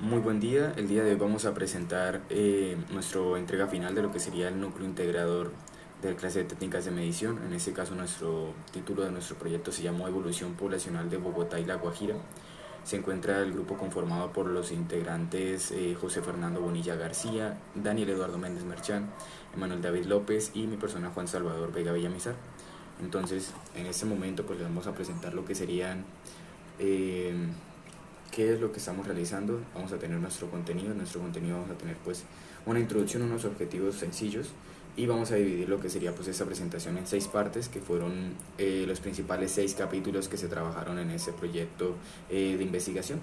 Muy buen día, el día de hoy vamos a presentar nuestra entrega final de lo que sería el núcleo integrador de clase de técnicas de medición. En este caso nuestro título de nuestro proyecto se llamó Evolución Poblacional de Bogotá y La Guajira. Se encuentra el grupo conformado por los integrantes José Fernando Bonilla García, Daniel Eduardo Méndez Merchán, Emanuel David López y mi persona Juan Salvador Vega Villamizar. Entonces, en este momento pues les vamos a presentar lo que serían eh, qué es lo que estamos realizando. Vamos a tener nuestro contenido. En nuestro contenido vamos a tener pues una introducción, unos objetivos sencillos y vamos a dividir lo que sería pues esta presentación en 6 partes que fueron los principales 6 capítulos que se trabajaron en ese proyecto de investigación.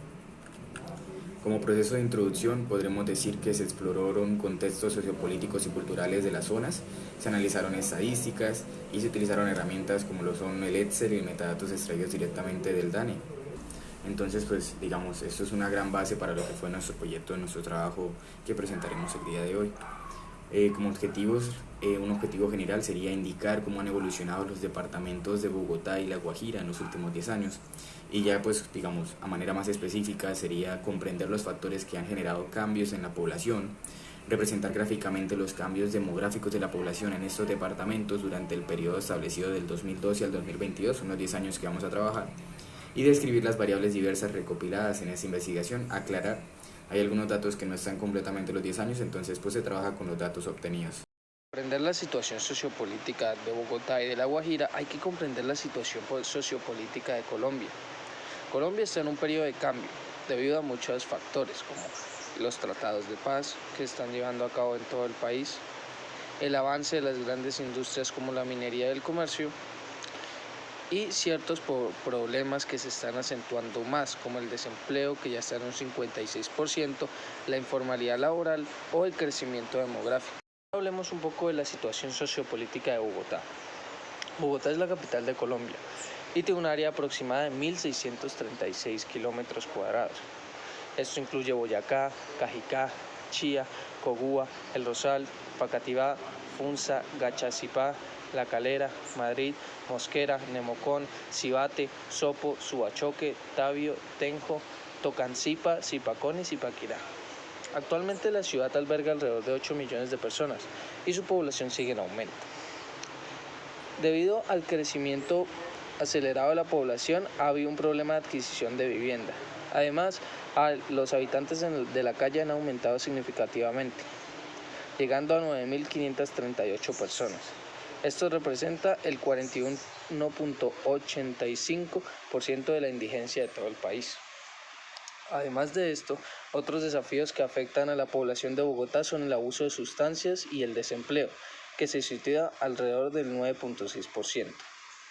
Como proceso de introducción podremos decir que se exploraron contextos sociopolíticos y culturales de las zonas, se analizaron estadísticas y se utilizaron herramientas como lo son el Excel y metadatos extraídos directamente del DANE. Entonces, pues digamos, esto es una gran base para lo que fue nuestro proyecto, nuestro trabajo que presentaremos el día de hoy. Como objetivos, un objetivo general sería indicar cómo han evolucionado los departamentos de Bogotá y La Guajira en los últimos 10 años. Y ya pues digamos, a manera más específica sería comprender los factores que han generado cambios en la población, representar gráficamente los cambios demográficos de la población en estos departamentos durante el periodo establecido del 2012 al 2022, unos 10 años que vamos a trabajar, y describir las variables diversas recopiladas en esta investigación. Aclarar, hay algunos datos que no están completamente los 10 años, entonces pues se trabaja con los datos obtenidos. Para comprender la situación sociopolítica de Bogotá y de La Guajira, hay que comprender la situación sociopolítica de Colombia. Colombia está en un periodo de cambio debido a muchos factores como los tratados de paz que están llevando a cabo en todo el país, el avance de las grandes industrias como la minería y el comercio y ciertos problemas que se están acentuando más, como el desempleo que ya está en un 56%, la informalidad laboral o el crecimiento demográfico. Hablemos un poco de la situación sociopolítica de Bogotá. Bogotá es la capital de Colombia y tiene un área aproximada de 1.636 kilómetros cuadrados. Esto incluye Boyacá, Cajicá, Chía, Cogua, El Rosal, Facatibá, Funza, Gachacipá, La Calera, Madrid, Mosquera, Nemocón, Cibate, Sopo, Subachoque, Tabio, Tenjo, Tocancipá, Zipacón y Zipaquirá. Actualmente la ciudad alberga alrededor de 8 millones de personas y su población sigue en aumento. Debido al crecimiento acelerado de la población, ha habido un problema de adquisición de vivienda. Además, los habitantes de la calle han aumentado significativamente, llegando a 9.538 personas. Esto representa el 41.85% de la indigencia de todo el país. Además de esto, otros desafíos que afectan a la población de Bogotá son el abuso de sustancias y el desempleo, que se sitúa alrededor del 9.6%.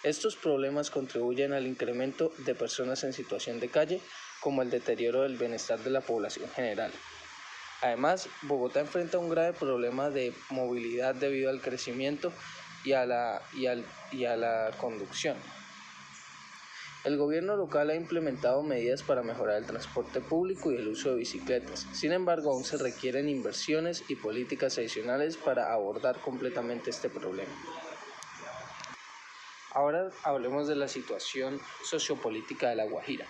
Estos problemas contribuyen al incremento de personas en situación de calle, como el deterioro del bienestar de la población general. Además, Bogotá enfrenta un grave problema de movilidad debido al crecimiento y a la conducción. El gobierno local ha implementado medidas para mejorar el transporte público y el uso de bicicletas. Sin embargo, aún se requieren inversiones y políticas adicionales para abordar completamente este problema. Ahora hablemos de la situación sociopolítica de La Guajira.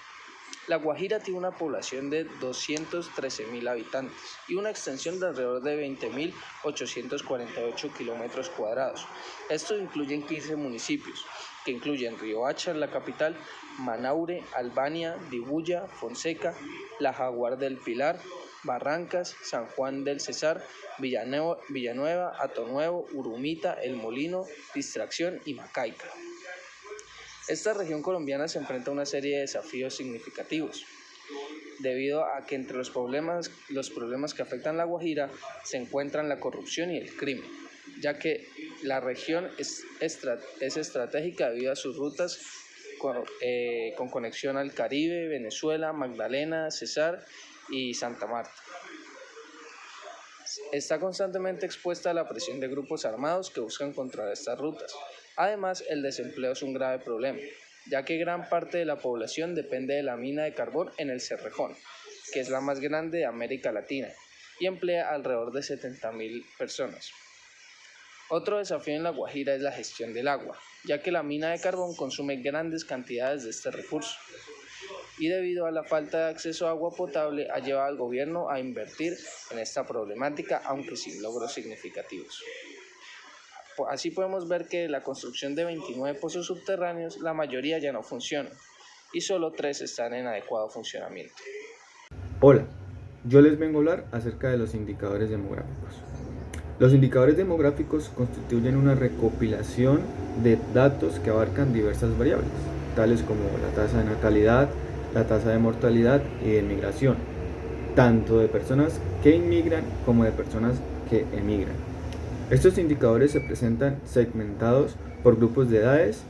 La Guajira tiene una población de 213.000 habitantes y una extensión de alrededor de 20.848 kilómetros cuadrados. Estos incluyen 15 municipios, que incluyen Riohacha, la capital, Manaure, Albania, Dibuya, Fonseca, La Jaguar del Pilar, Barrancas, San Juan del Cesar, Villanueva, Atonuevo, Urumita, El Molino, Distracción y Macaica. Esta región colombiana se enfrenta a una serie de desafíos significativos, debido a que entre los problemas que afectan La Guajira se encuentran la corrupción y el crimen, ya que la región es estratégica debido a sus rutas con conexión al Caribe, Venezuela, Magdalena, Cesar y Santa Marta. Está constantemente expuesta a la presión de grupos armados que buscan controlar estas rutas. Además, el desempleo es un grave problema, ya que gran parte de la población depende de la mina de carbón en el Cerrejón, que es la más grande de América Latina, y emplea alrededor de 70.000 personas. Otro desafío en La Guajira es la gestión del agua, ya que la mina de carbón consume grandes cantidades de este recurso. y debido a la falta de acceso a agua potable ha llevado al gobierno a invertir en esta problemática, aunque sin logros significativos. Así podemos ver que la construcción de 29 pozos subterráneos, la mayoría ya no funcionan y solo 3 están en adecuado funcionamiento. Hola, yo les vengo a hablar acerca de los indicadores demográficos. Los indicadores demográficos constituyen una recopilación de datos que abarcan diversas variables, tales como la tasa de natalidad, la tasa de mortalidad y de migración, tanto de personas que inmigran como de personas que emigran. Estos indicadores se presentan segmentados por grupos de edades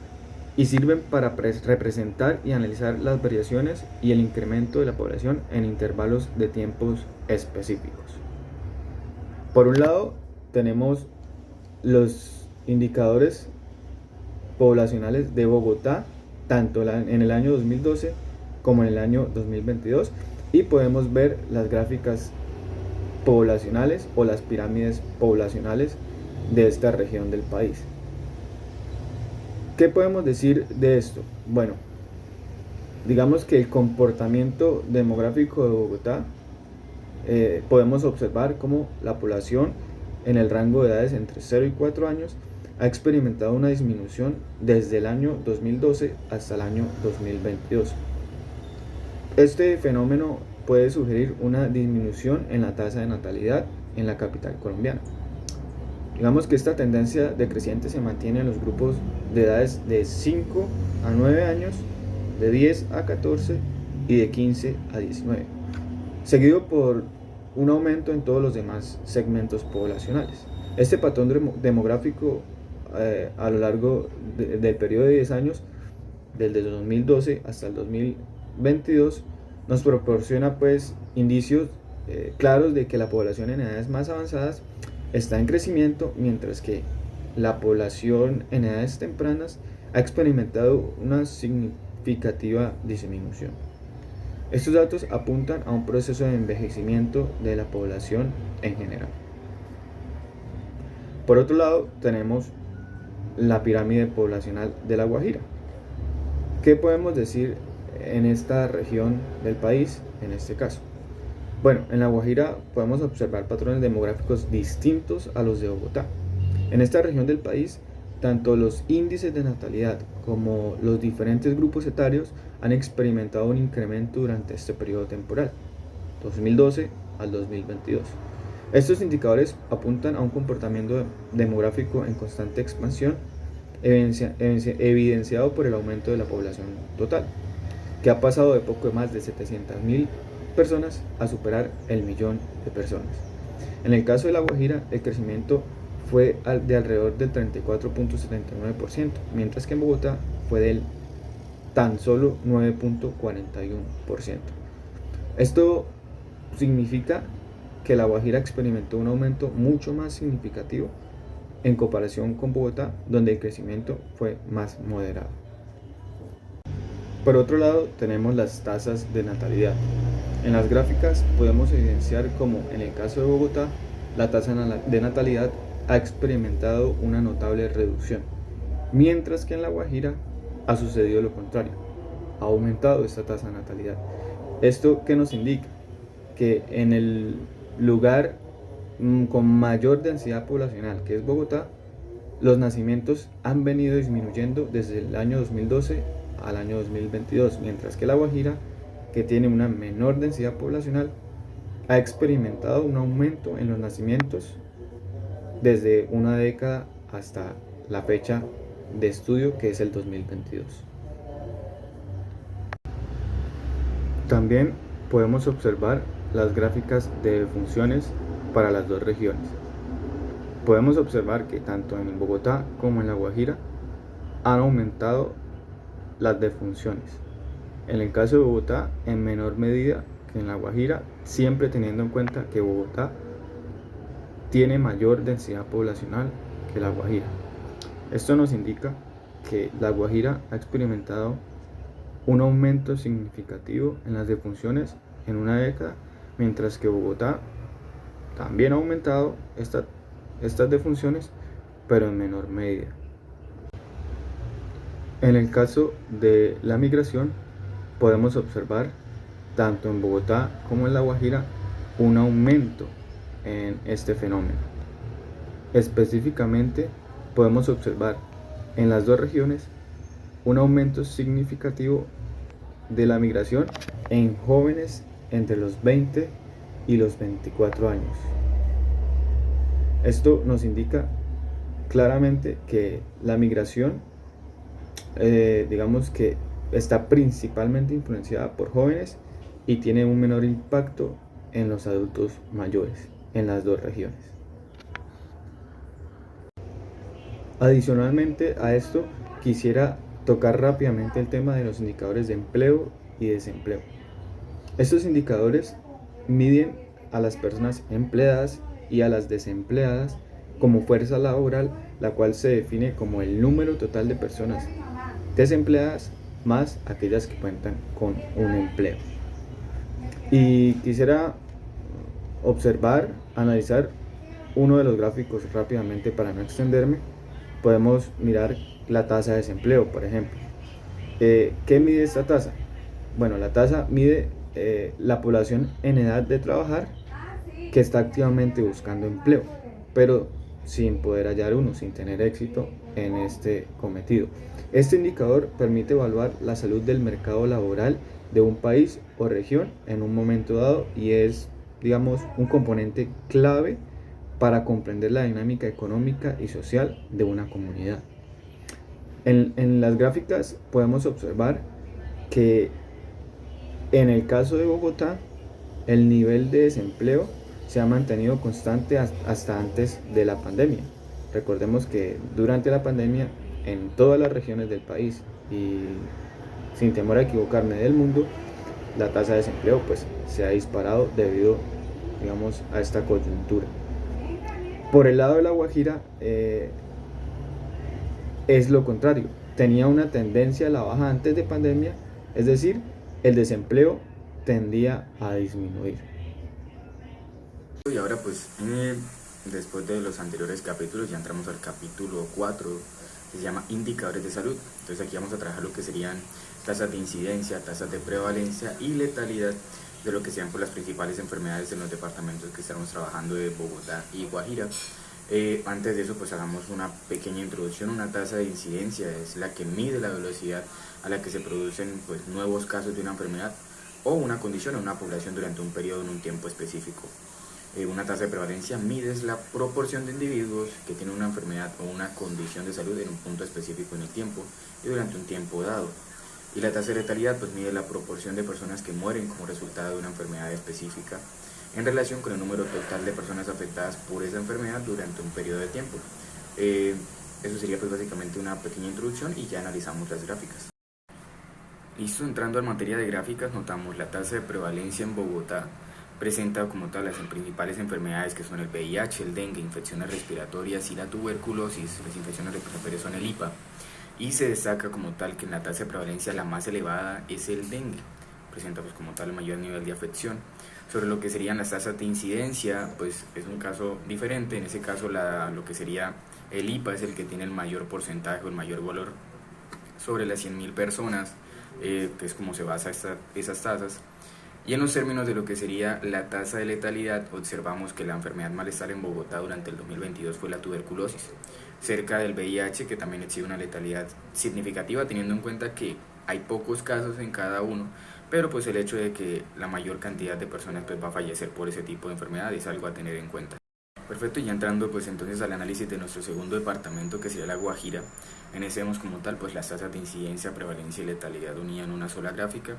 y sirven para representar y analizar las variaciones y el incremento de la población en intervalos de tiempos específicos. Por un lado, tenemos los indicadores poblacionales de Bogotá, tanto en el año 2012 como en el año 2022, y podemos ver las gráficas poblacionales o las pirámides poblacionales de esta región del país. ¿Qué podemos decir de esto? Bueno, digamos que el comportamiento demográfico de Bogotá, podemos observar cómo la población en el rango de edades entre 0 y 4 años ha experimentado una disminución desde el año 2012 hasta el año 2022. Este fenómeno puede sugerir una disminución en la tasa de natalidad en la capital colombiana. Digamos que esta tendencia decreciente se mantiene en los grupos de edades de 5 a 9 años, de 10 a 14 y de 15 a 19, seguido por un aumento en todos los demás segmentos poblacionales. Este patrón demográfico a lo largo del periodo de 10 años, desde el 2012 hasta el 2022, nos proporciona pues indicios claros de que la población en edades más avanzadas está en crecimiento, mientras que la población en edades tempranas ha experimentado una significativa disminución. Estos datos apuntan a un proceso de envejecimiento de la población en general. Por otro lado, tenemos la pirámide poblacional de La Guajira. ¿Qué podemos decir en esta región del país en este caso? Bueno, en La Guajira podemos observar patrones demográficos distintos a los de Bogotá. En esta región del país, tanto los índices de natalidad como los diferentes grupos etarios han experimentado un incremento durante este periodo temporal, 2012 al 2022. Estos indicadores apuntan a un comportamiento demográfico en constante expansión, evidenciado por el aumento de la población total, que ha pasado de poco más de 700.000 personas a superar el millón de personas. En el caso de La Guajira, el crecimiento fue de alrededor del 34.79%, mientras que en Bogotá fue del tan solo 9.41%. Esto significa que La Guajira experimentó un aumento mucho más significativo en comparación con Bogotá, donde el crecimiento fue más moderado. Por otro lado, tenemos las tasas de natalidad. En las gráficas podemos evidenciar cómo en el caso de Bogotá, la tasa de natalidad ha experimentado una notable reducción, mientras que en La Guajira ha sucedido lo contrario, ha aumentado esta tasa de natalidad. ¿Esto qué nos indica? Que en el lugar con mayor densidad poblacional, que es Bogotá, los nacimientos han venido disminuyendo desde el año 2012 al año 2022, mientras que La Guajira, que tiene una menor densidad poblacional, ha experimentado un aumento en los nacimientos desde una década hasta la fecha de estudio, que es el 2022. También podemos observar las gráficas de defunciones para las dos regiones. Podemos observar que tanto en Bogotá como en La Guajira han aumentado las defunciones. En el caso de Bogotá, en menor medida que en La Guajira, siempre teniendo en cuenta que Bogotá tiene mayor densidad poblacional que La Guajira. Esto nos indica que La Guajira ha experimentado un aumento significativo en las defunciones en una década, mientras que Bogotá también ha aumentado estas defunciones, pero en menor medida. En el caso de la migración, podemos observar, tanto en Bogotá como en La Guajira, un aumento en este fenómeno. Específicamente, podemos observar en las dos regiones un aumento significativo de la migración en jóvenes entre los 20 y los 24 años. Esto nos indica claramente que la migración, digamos que está principalmente influenciada por jóvenes y tiene un menor impacto en los adultos mayores en las dos regiones. Adicionalmente a esto, quisiera tocar rápidamente el tema de los indicadores de empleo y desempleo. Estos indicadores miden a las personas empleadas y a las desempleadas como fuerza laboral, la cual se define como el número total de personas desempleadas más aquellas que cuentan con un empleo. Y quisiera observar, analizar uno de los gráficos rápidamente para no extenderme. Podemos mirar la tasa de desempleo, por ejemplo. ¿Qué mide esta tasa? Bueno, la tasa mide la población en edad de trabajar que está activamente buscando empleo, pero sin poder hallar uno, sin tener éxito en este cometido. Este indicador permite evaluar la salud del mercado laboral de un país o región en un momento dado y es, digamos, un componente clave para comprender la dinámica económica y social de una comunidad. En las gráficas podemos observar que en el caso de Bogotá, el nivel de desempleo se ha mantenido constante hasta antes de la pandemia. Recordemos que durante la pandemia, en todas las regiones del país y sin temor a equivocarme del mundo, la tasa de desempleo pues se ha disparado debido, digamos, a esta coyuntura. Por el lado de La Guajira es lo contrario, tenía una tendencia a la baja antes de pandemia, es decir, el desempleo tendía a disminuir. Y ahora pues después de los anteriores capítulos ya entramos al capítulo 4, que se llama indicadores de salud. Entonces aquí vamos a trabajar lo que serían tasas de incidencia, tasas de prevalencia y letalidad de lo que sean pues, las principales enfermedades en los departamentos que estamos trabajando de Bogotá y Guajira. Antes de eso pues hagamos una pequeña introducción. Una tasa de incidencia es la que mide la velocidad a la que se producen pues, nuevos casos de una enfermedad o una condición en una población durante un periodo en un tiempo específico. Una tasa de prevalencia mide la proporción de individuos que tienen una enfermedad o una condición de salud en un punto específico en el tiempo y durante un tiempo dado. Y la tasa de letalidad pues mide la proporción de personas que mueren como resultado de una enfermedad específica en relación con el número total de personas afectadas por esa enfermedad durante un periodo de tiempo. Eso sería pues básicamente una pequeña introducción y ya analizamos las gráficas. Listo, entrando en materia de gráficas, notamos la tasa de prevalencia en Bogotá presenta como tal las principales enfermedades que son el VIH, el dengue, infecciones respiratorias y la tuberculosis. Las infecciones respiratorias son el IPA y se destaca como tal que en la tasa de prevalencia la más elevada es el dengue, presenta pues como tal el mayor nivel de afección. Sobre lo que serían las tasas de incidencia, pues es un caso diferente. En ese caso lo que sería el IPA es el que tiene el mayor porcentaje o el mayor valor sobre las 100.000 personas, que es como se basa esas tasas. Y en los términos de lo que sería la tasa de letalidad, observamos que la enfermedad más letal en Bogotá durante el 2022 fue la tuberculosis, cerca del VIH, que también exhibe una letalidad significativa, teniendo en cuenta que hay pocos casos en cada uno, pero pues el hecho de que la mayor cantidad de personas pues va a fallecer por ese tipo de enfermedad es algo a tener en cuenta. Perfecto, y ya entrando pues entonces al análisis de nuestro segundo departamento, que sería La Guajira. En ese vemos como tal pues las tasas de incidencia, prevalencia y letalidad unidas en una sola gráfica.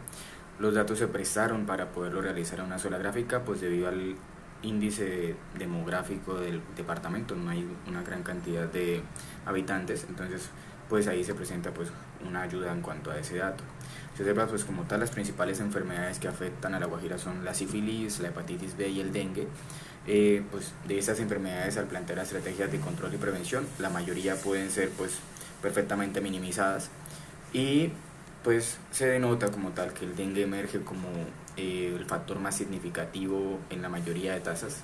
Los datos se prestaron para poderlo realizar en una sola gráfica pues debido al índice demográfico del departamento, no hay una gran cantidad de habitantes, entonces pues ahí se presenta pues una ayuda en cuanto a ese dato. Se observa pues como tal las principales enfermedades que afectan a La Guajira son la sífilis, la hepatitis B y el dengue. Pues de estas enfermedades, al plantear estrategias de control y prevención, la mayoría pueden ser pues perfectamente minimizadas y pues se denota como tal que el dengue emerge como el factor más significativo en la mayoría de tasas.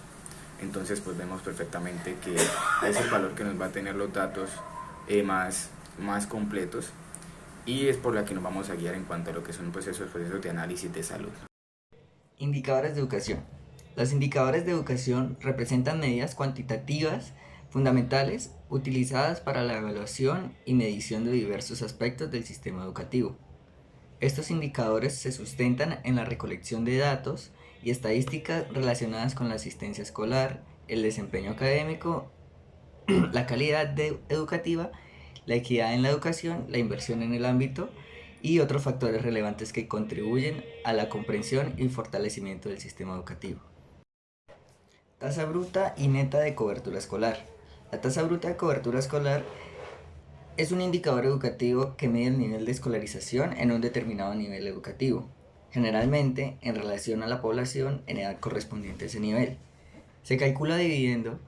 Entonces pues vemos perfectamente que es el valor que nos va a tener los datos más completos. y es por la que nos vamos a guiar en cuanto a lo que son pues, esos procesos de análisis de salud. Indicadores de educación. Los indicadores de educación representan medidas cuantitativas fundamentales utilizadas para la evaluación y medición de diversos aspectos del sistema educativo. Estos indicadores se sustentan en la recolección de datos y estadísticas relacionadas con la asistencia escolar, el desempeño académico, la calidad educativa, la equidad en la educación, la inversión en el ámbito y otros factores relevantes que contribuyen a la comprensión y fortalecimiento del sistema educativo. Tasa bruta y neta de cobertura escolar. La tasa bruta de cobertura escolar es un indicador educativo que mide el nivel de escolarización en un determinado nivel educativo, generalmente en relación a la población en edad correspondiente a ese nivel. Se calcula dividiendo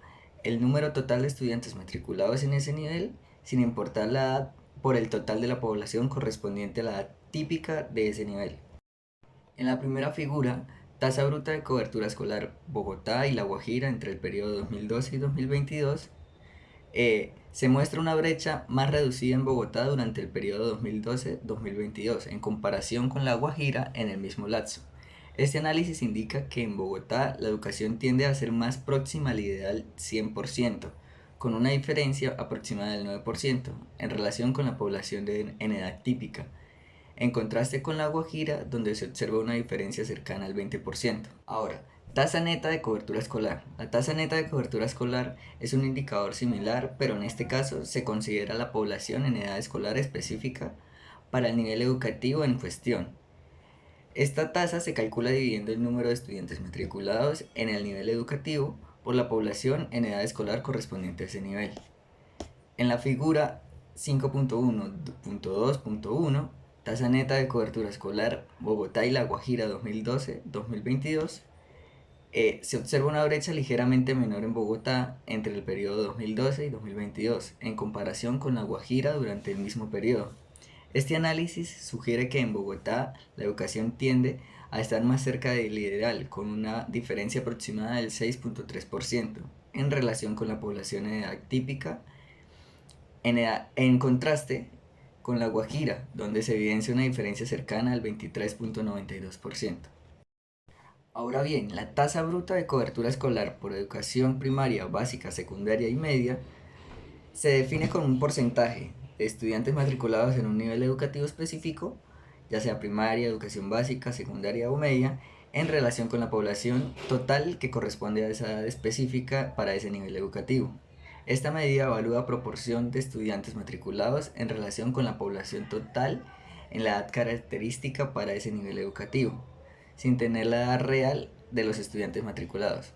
el número total de estudiantes matriculados en ese nivel, sin importar la edad, por el total de la población correspondiente a la edad típica de ese nivel. En la primera figura, tasa bruta de cobertura escolar Bogotá y La Guajira entre el periodo 2012 y 2022, se muestra una brecha más reducida en Bogotá durante el periodo 2012-2022 en comparación con La Guajira en el mismo lapso. Este análisis indica que en Bogotá la educación tiende a ser más próxima al ideal 100%, con una diferencia aproximada del 9% en relación con la población en edad típica, en contraste con La Guajira, donde se observa una diferencia cercana al 20%. Ahora, tasa neta de cobertura escolar. La tasa neta de cobertura escolar es un indicador similar, pero en este caso se considera la población en edad escolar específica para el nivel educativo en cuestión. Esta tasa se calcula dividiendo el número de estudiantes matriculados en el nivel educativo por la población en edad escolar correspondiente a ese nivel. En la figura 5.1.2.1, tasa neta de cobertura escolar Bogotá y La Guajira 2012-2022, se observa una brecha ligeramente menor en Bogotá entre el periodo 2012 y 2022 en comparación con La Guajira durante el mismo periodo. Este análisis sugiere que en Bogotá la educación tiende a estar más cerca del ideal, con una diferencia aproximada del 6.3% en relación con la población en edad típica, en contraste con La Guajira, donde se evidencia una diferencia cercana al 23.92%. Ahora bien, la tasa bruta de cobertura escolar por educación primaria, básica, secundaria y media se define con un porcentaje de estudiantes matriculados en un nivel educativo específico, ya sea primaria, educación básica, secundaria o media, en relación con la población total que corresponde a esa edad específica para ese nivel educativo. Esta medida evalúa proporción de estudiantes matriculados en relación con la población total en la edad característica para ese nivel educativo, sin tener la edad real de los estudiantes matriculados.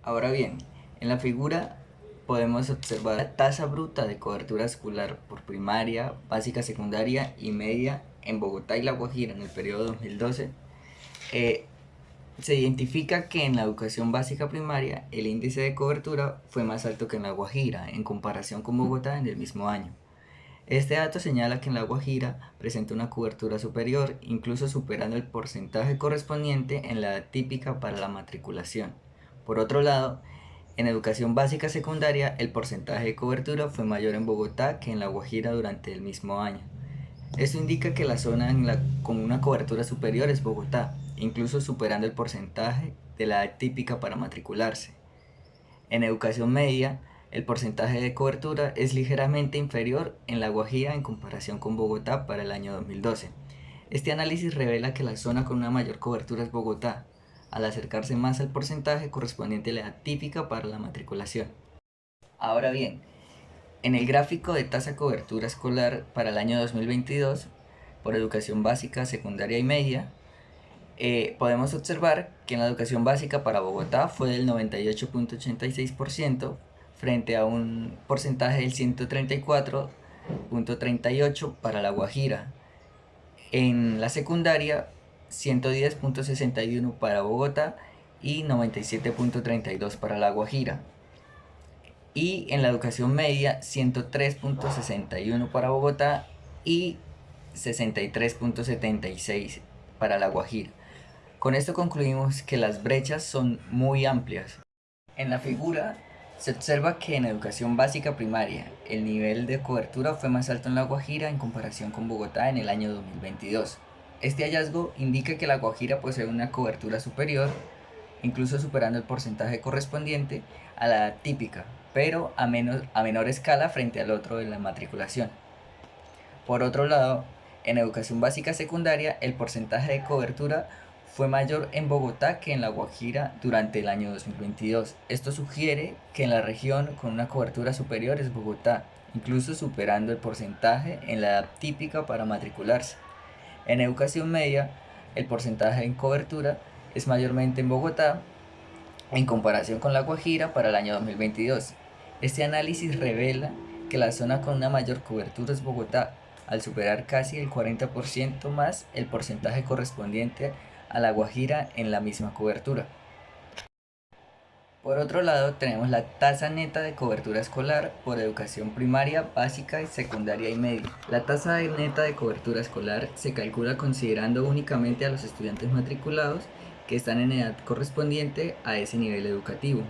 Ahora bien, en la figura podemos observar la tasa bruta de cobertura escolar por primaria, básica, secundaria y media en Bogotá y La Guajira en el periodo 2012. Se identifica que en la educación básica primaria el índice de cobertura fue más alto que en La Guajira en comparación con Bogotá en el mismo año. Este dato señala que en La Guajira presenta una cobertura superior, incluso superando el porcentaje correspondiente en la edad típica para la matriculación. Por otro lado, en educación básica secundaria, el porcentaje de cobertura fue mayor en Bogotá que en La Guajira durante el mismo año. Esto indica que la zona con una cobertura superior es Bogotá, incluso superando el porcentaje de la edad típica para matricularse. En educación media, el porcentaje de cobertura es ligeramente inferior en La Guajira en comparación con Bogotá para el año 2012. Este análisis revela que la zona con una mayor cobertura es Bogotá, al acercarse más al porcentaje correspondiente a la edad típica para la matriculación. Ahora bien, en el gráfico de tasa cobertura escolar para el año 2022, por educación básica, secundaria y media, podemos observar que en la educación básica para Bogotá fue del 98.86% frente a un porcentaje del 134.38% para La Guajira. En la secundaria, 110.61 para Bogotá y 97.32 para La Guajira. Y en la educación media, 103.61 para Bogotá y 63.76 para La Guajira. Con esto concluimos que las brechas son muy amplias. En la figura Se observa que en educación básica primaria el nivel de cobertura fue más alto en La Guajira en comparación con Bogotá en el año 2022. Este hallazgo indica que La Guajira posee una cobertura superior, incluso superando el porcentaje correspondiente a la edad típica, pero a menor escala frente al otro de la matriculación. Por otro lado, en educación básica secundaria el porcentaje de cobertura fue mayor en Bogotá que en La Guajira durante el año 2022. Esto sugiere que en la región con una cobertura superior es Bogotá, incluso superando el porcentaje en la edad típica para matricularse. En educación media, el porcentaje en cobertura es mayormente en Bogotá en comparación con La Guajira para el año 2022. Este análisis revela que la zona con una mayor cobertura es Bogotá, al superar casi el 40% más el porcentaje correspondiente a La Guajira en la misma cobertura. Por otro lado, tenemos la tasa neta de cobertura escolar por educación primaria, básica, secundaria y media. La tasa neta de cobertura escolar se calcula considerando únicamente a los estudiantes matriculados que están en edad correspondiente a ese nivel educativo.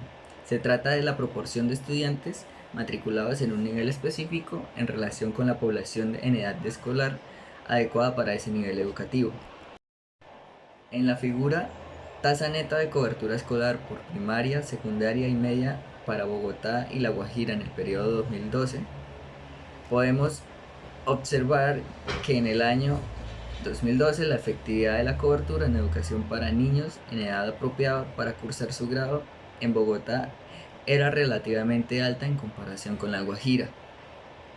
Se trata de la proporción de estudiantes matriculados en un nivel específico en relación con la población en edad de escolar adecuada para ese nivel educativo. En la figura tasa neta de cobertura escolar por primaria, secundaria y media para Bogotá y La Guajira en el periodo 2012, podemos observar que en el año 2012 la efectividad de la cobertura en educación para niños en edad apropiada para cursar su grado en Bogotá era relativamente alta en comparación con La Guajira.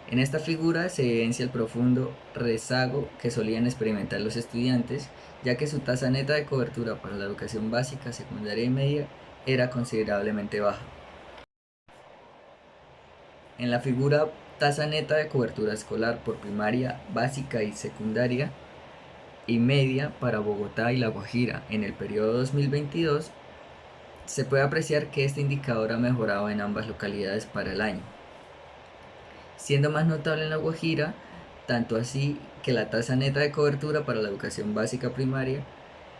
En esta figura se evidencia el profundo rezago que solían experimentar los estudiantes, ya que su tasa neta de cobertura para la educación básica, secundaria y media era considerablemente baja. En la figura tasa neta de cobertura escolar por primaria, básica y secundaria y media para Bogotá y La Guajira en el periodo 2022, se puede apreciar que este indicador ha mejorado en ambas localidades para el año, siendo más notable en La Guajira, tanto así que la tasa neta de cobertura para la educación básica primaria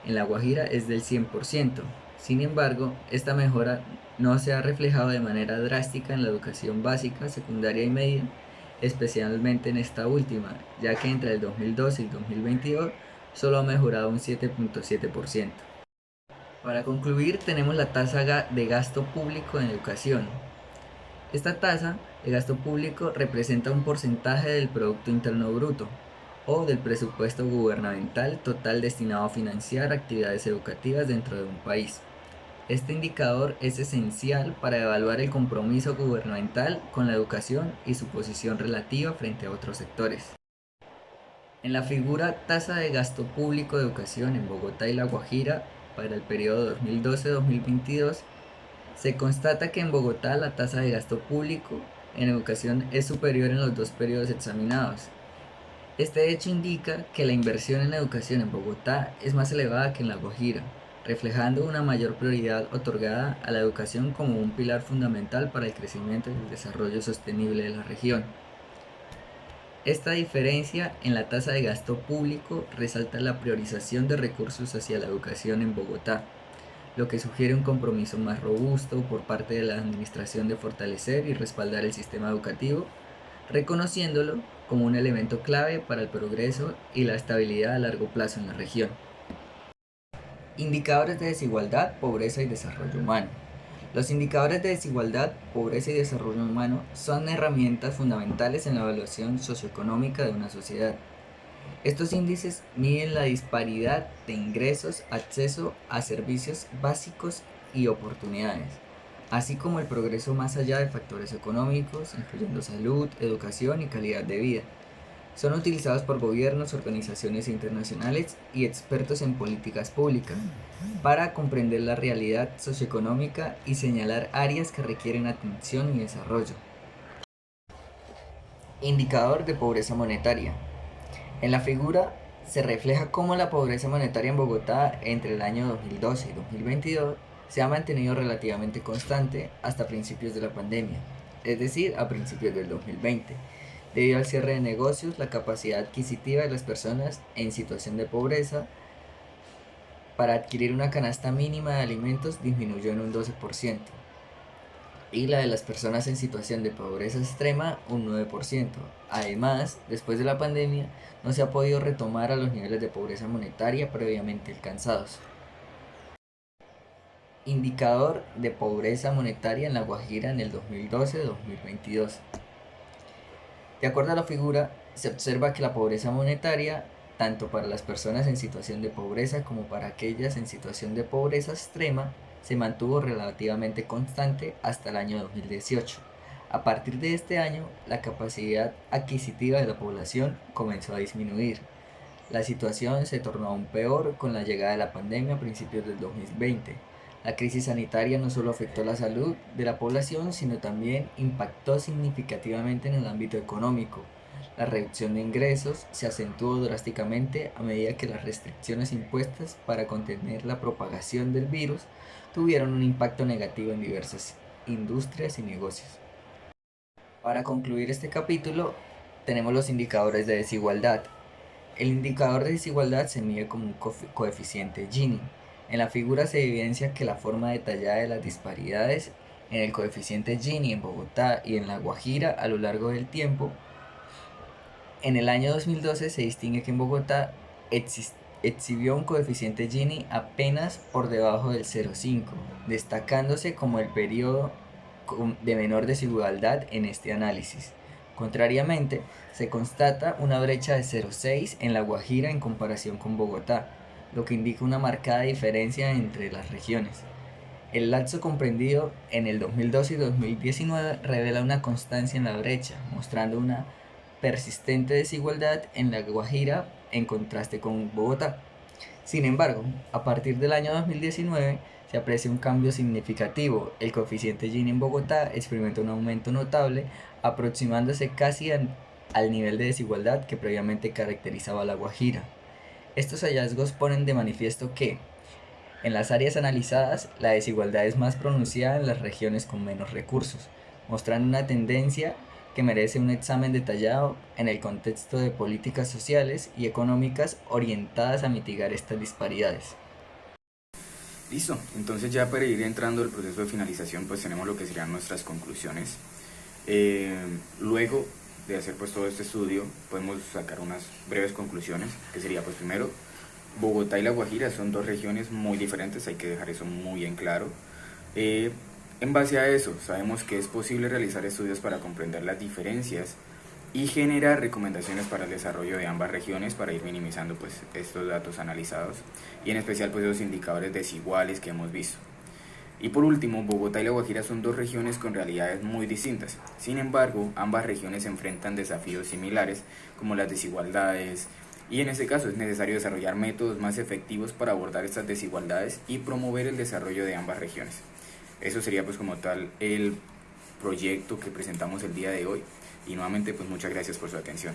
en La Guajira es del 100%. Sin embargo, esta mejora no se ha reflejado de manera drástica en la educación básica, secundaria y media, especialmente en esta última, ya que entre el 2012 y el 2022 solo ha mejorado un 7.7%. Para concluir, tenemos la tasa de gasto público en educación. Esta tasa de gasto público representa un porcentaje del Producto Interno Bruto o del presupuesto gubernamental total destinado a financiar actividades educativas dentro de un país. Este indicador es esencial para evaluar el compromiso gubernamental con la educación y su posición relativa frente a otros sectores. En la figura tasa de gasto público de educación en Bogotá y La Guajira para el periodo 2012-2022, se constata que en Bogotá la tasa de gasto público en educación es superior en los dos periodos examinados. Este hecho indica que la inversión en educación en Bogotá es más elevada que en La Guajira, reflejando una mayor prioridad otorgada a la educación como un pilar fundamental para el crecimiento y el desarrollo sostenible de la región. Esta diferencia en la tasa de gasto público resalta la priorización de recursos hacia la educación en Bogotá, lo que sugiere un compromiso más robusto por parte de la administración de fortalecer y respaldar el sistema educativo, reconociéndolo como un elemento clave para el progreso y la estabilidad a largo plazo en la región. Indicadores de desigualdad, pobreza y desarrollo humano. Los indicadores de desigualdad, pobreza y desarrollo humano son herramientas fundamentales en la evaluación socioeconómica de una sociedad. Estos índices miden la disparidad de ingresos, acceso a servicios básicos y oportunidades, así como el progreso más allá de factores económicos, incluyendo salud, educación y calidad de vida. Son utilizados por gobiernos, organizaciones internacionales y expertos en políticas públicas para comprender la realidad socioeconómica y señalar áreas que requieren atención y desarrollo. Indicador de pobreza monetaria. En la figura se refleja cómo la pobreza monetaria en Bogotá entre el año 2012 y 2022 se ha mantenido relativamente constante hasta principios de la pandemia, es decir, a principios del 2020. Debido al cierre de negocios, la capacidad adquisitiva de las personas en situación de pobreza para adquirir una canasta mínima de alimentos disminuyó en un 12%. y la de las personas en situación de pobreza extrema un 9%. Además, después de la pandemia, no se ha podido retomar a los niveles de pobreza monetaria previamente alcanzados. Indicador de pobreza monetaria en La Guajira en el 2012-2022. De acuerdo a la figura, se observa que la pobreza monetaria, tanto para las personas en situación de pobreza como para aquellas en situación de pobreza extrema, se mantuvo relativamente constante hasta el año 2018. A partir de este año, la capacidad adquisitiva de la población comenzó a disminuir. La situación se tornó aún peor con la llegada de la pandemia a principios del 2020. La crisis sanitaria no solo afectó la salud de la población, sino también impactó significativamente en el ámbito económico. La reducción de ingresos se acentuó drásticamente a medida que las restricciones impuestas para contener la propagación del virus tuvieron un impacto negativo en diversas industrias y negocios. Para concluir este capítulo, tenemos los indicadores de desigualdad. El indicador de desigualdad se mide como un coeficiente Gini. En la figura se evidencia que la forma detallada de las disparidades en el coeficiente Gini en Bogotá y en La Guajira a lo largo del tiempo. En el año 2012 se distingue que en Bogotá exhibió un coeficiente Gini apenas por debajo del 0,5, destacándose como el periodo de menor desigualdad en este análisis. Contrariamente, se constata una brecha de 0,6 en La Guajira en comparación con Bogotá, lo que indica una marcada diferencia entre las regiones. El lapso comprendido en el 2012 y 2019 revela una constancia en la brecha, mostrando una persistente desigualdad en La Guajira en contraste con Bogotá. Sin embargo, a partir del año 2019 se aprecia un cambio significativo. El coeficiente Gini en Bogotá experimenta un aumento notable, aproximándose casi al nivel de desigualdad que previamente caracterizaba a La Guajira. Estos hallazgos ponen de manifiesto que, en las áreas analizadas, la desigualdad es más pronunciada en las regiones con menos recursos, mostrando una tendencia que merece un examen detallado en el contexto de políticas sociales y económicas orientadas a mitigar estas disparidades. Listo, entonces ya para ir entrando al proceso de finalización, pues tenemos lo que serían nuestras conclusiones. Luego de hacer pues todo este estudio, podemos sacar unas breves conclusiones, que sería pues primero, Bogotá y La Guajira son dos regiones muy diferentes, hay que dejar eso muy en claro. En base a eso, sabemos que es posible realizar estudios para comprender las diferencias y generar recomendaciones para el desarrollo de ambas regiones para ir minimizando pues estos datos analizados y en especial pues los indicadores desiguales que hemos visto. Y por último, Bogotá y La Guajira son dos regiones con realidades muy distintas. Sin embargo, ambas regiones enfrentan desafíos similares como las desigualdades y en este caso es necesario desarrollar métodos más efectivos para abordar estas desigualdades y promover el desarrollo de ambas regiones. Eso sería pues como tal el proyecto que presentamos el día de hoy y nuevamente pues muchas gracias por su atención.